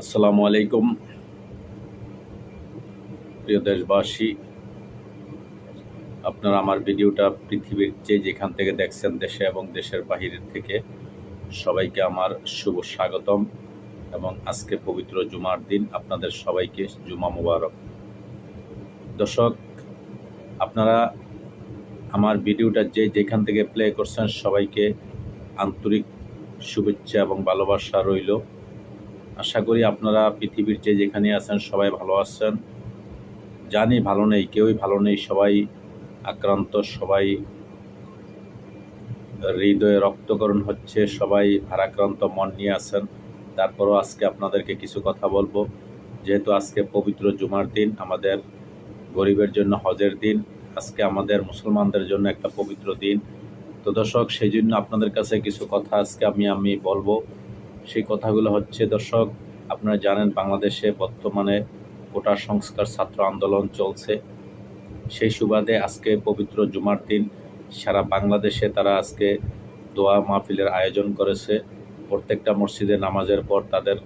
আসসালামু আলাইকুম প্রিয় দেশবাসী, আপনারা আমার ভিডিওটা পৃথিবীর যেখান থেকে দেখছেন, দেশে এবং দেশের বাহিরের থেকে, সবাইকে আমার শুভ স্বাগতম। এবং আজকে পবিত্র জুমার দিন, আপনাদের সবাইকে জুমা মুবারক। দর্শক, আপনারা আমার ভিডিওটা যেখান থেকে প্লে করছেন, সবাইকে আন্তরিক শুভেচ্ছা এবং ভালোবাসা রইল। আশা করি আপনারা পৃথিবীর যেখানে আছেন সবাই ভালো আছেন। জানি ভালো নেই, কেউই ভালো নেই, সবাই আক্রান্ত, সবাই হৃদয়ে রক্তকরণ হচ্ছে, সবাই ভারাক্রান্ত মন নিয়ে আছেন। তারপরও আজকে আপনাদেরকে কিছু কথা বলবো। যেহেতু আজকে পবিত্র জুমার দিন, আমাদের গরিবের জন্য হজের দিন, আজকে আমাদের মুসলমানদের জন্য একটা পবিত্র দিন। তো দর্শক, সেই জন্য আপনাদের কাছে কিছু কথা আজকে আমি বলবো। সেই কথাগুলো হচ্ছে, দর্শক, আপনারা জানেন বাংলাদেশে বর্তমানে কোটা সংস্কার ছাত্র আন্দোলন চলছে। সেই সুবাদে আজকে পবিত্র জুমার দিন সারা বাংলাদেশে তারা আজকে দোয়া মাহফিলের আয়োজন করেছে। প্রত্যেকটা মসজিদে নামাজের পর তাদের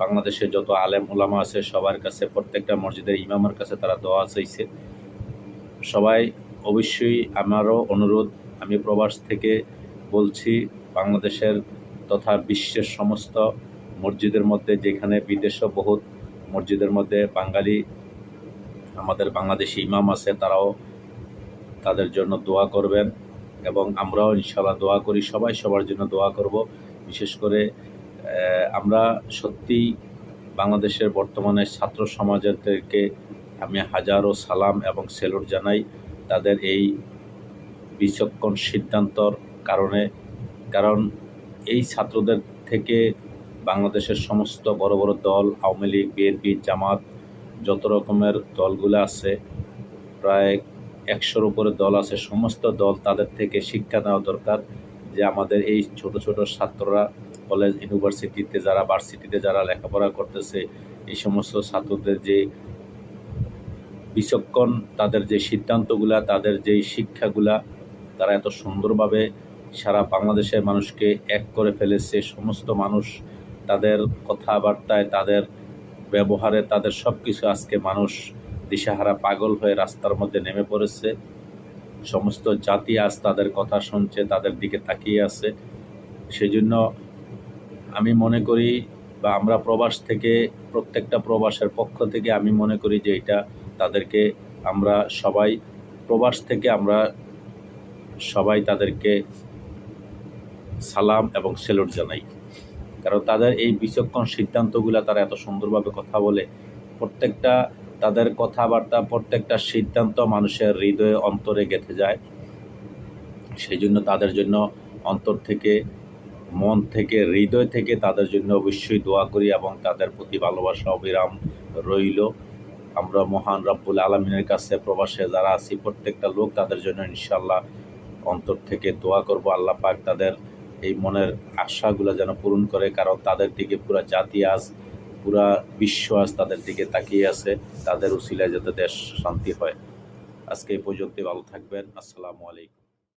বাংলাদেশে যত আলেম ওলামা আছে সবার কাছে, প্রত্যেকটা মসজিদের ইমামের কাছে তারা দোয়া চাইছে। সবাই অবশ্যই, আমারও অনুরোধ, আমি প্রবাস থেকে বলছি, বাংলাদেশের তথা বিশ্বের সমস্ত মসজিদের মধ্যে, যেখানে বিদেশও বহুত মসজিদের মধ্যে বাঙালি আমাদের বাংলাদেশি ইমাম আছে, তারাও তাদের জন্য দোয়া করবেন এবং আমরাও ইনশাআল্লাহ দোয়া করি। সবাই সবার জন্য দোয়া করব। বিশেষ করে আমরা সত্যিই বাংলাদেশের বর্তমানে ছাত্র সমাজেরকে আমি হাজারো সালাম এবং সেলুট জানাই তাদের এই বিচক্ষণ সিদ্ধান্তর কারণে। কারণ এই ছাত্রদের থেকে বাংলাদেশের সমস্ত বড় বড় দল, আওয়ামী লীগ, বিএনপি, জামাত, যত রকমের দলগুলো আছে, প্রায় 100-র উপরে দল আছে, সমস্ত দল তাদের থেকে শিক্ষা নেওয়া দরকার। যে আমাদের এই ছোট ছোট ছাত্ররা কলেজ, ইউনিভার্সিটিতে যারা, ভার্সিটিতে যারা লেখাপড়া করতেছে, এই সমস্ত ছাত্রদের যে বিচক্ষণ, তাদের যে সিদ্ধান্তগুলা, তাদের যেই শিক্ষাগুলা, তারা এত সুন্দরভাবে সারা বাংলাদেশের মানুষকে এক করে ফেলেছে। সমস্ত মানুষ তাদের কথাবার্তায়, তাদের ব্যবহারে, তাদের সব কিছু আজকে মানুষ দিশাহারা পাগল হয়ে রাস্তার মধ্যে নেমে পড়েছে। সমস্ত জাতি আজ তাদের কথা শুনছে, তাদের দিকে তাকিয়ে আছে। সেজন্য আমি মনে করি, বা আমরা প্রবাস থেকে, প্রত্যেকটা প্রবাসের পক্ষ থেকে আমি মনে করি যে এটা তাদেরকে আমরা সবাই, প্রবাস থেকে আমরা সবাই তাদেরকে সালাম এবং সেলুট জানাই। কারণ তাদের এই বিচক্ষণ সিদ্ধান্তগুলো, তারা এত সুন্দরভাবে কথা বলে, প্রত্যেকটা তাদের কথাবার্তা, প্রত্যেকটা সিদ্ধান্ত মানুষের হৃদয়ে, অন্তরে গেঁথে যায়। সেই জন্য তাদের জন্য অন্তর থেকে, মন থেকে, হৃদয় থেকে তাদের জন্য অবশ্যই দোয়া করি এবং তাদের প্রতি ভালোবাসা অবিরাম রইল। আমরা মহান রব্বুল আলামিনের কাছে প্রবাসে যারা আছি প্রত্যেকটা লোক, তাদের জন্য ইনশাআল্লাহ অন্তর থেকে দোয়া করব। আল্লাহ পাক তাদের এই মনের আশাগুলো যেন পূরণ করে। কারণ তাদের দিকে পুরা জাতি আজ, পুরা বিশ্ব আজ তাদের দিকে তাকিয়ে আছে। তাদের উসিলায় যাতে দেশ শান্তি হয়। আজকে এই পর্যন্ত, ভালো থাকবেন। আসসালামু আলাইকুম।